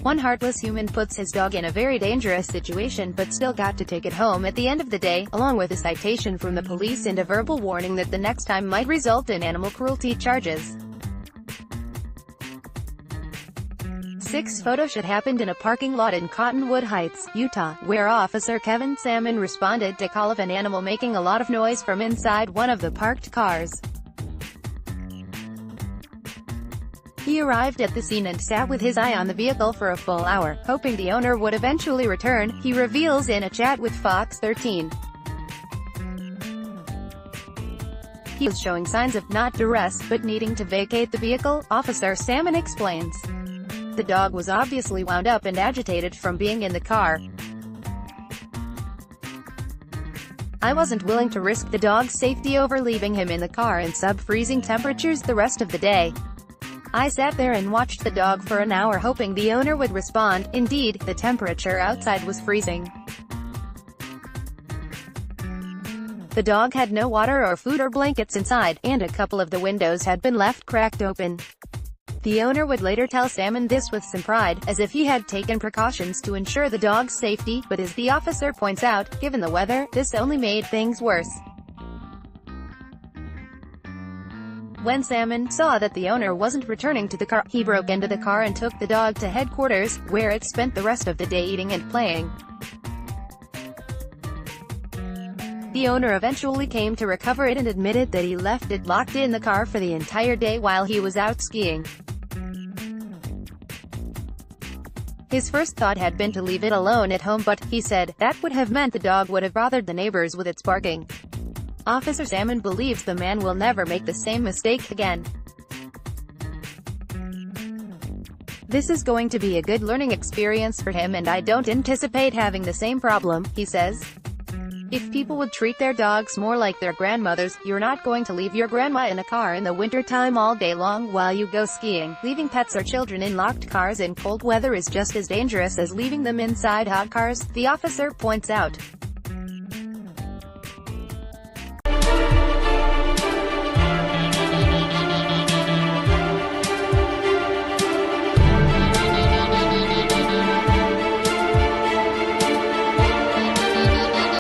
One heartless human puts his dog in a very dangerous situation but still got to take it home at the end of the day, along with a citation from the police and a verbal warning that the next time might result in animal cruelty charges. 6. PhotosIt happened in a parking lot in Cottonwood Heights, Utah, where Officer Kevin Salmon responded to call of an animal making a lot of noise from inside one of the parked cars. He arrived at the scene and sat with his eye on the vehicle for a full hour, hoping the owner would eventually return, he reveals in a chat with Fox 13. He was showing signs of not duress, but needing to vacate the vehicle, Officer Salmon explains. The dog was obviously wound up and agitated from being in the car. I wasn't willing to risk the dog's safety over leaving him in the car in sub-freezing temperatures the rest of the day. I sat there and watched the dog for an hour hoping the owner would respond. Indeed, the temperature outside was freezing. The dog had no water or food or blankets inside, and a couple of the windows had been left cracked open. The owner would later tell Salmon this with some pride, as if he had taken precautions to ensure the dog's safety, but as the officer points out, given the weather, this only made things worse. When Salmon saw that the owner wasn't returning to the car, he broke into the car and took the dog to headquarters, where it spent the rest of the day eating and playing. The owner eventually came to recover it and admitted that he left it locked in the car for the entire day while he was out skiing. His first thought had been to leave it alone at home, but, he said, that would have meant the dog would have bothered the neighbors with its barking. Officer Salmon believes the man will never make the same mistake again. This is going to be a good learning experience for him and I don't anticipate having the same problem, he says. If people would treat their dogs more like their grandmothers, you're not going to leave your grandma in a car in the wintertime all day long while you go skiing. Leaving pets or children in locked cars in cold weather is just as dangerous as leaving them inside hot cars, the officer points out.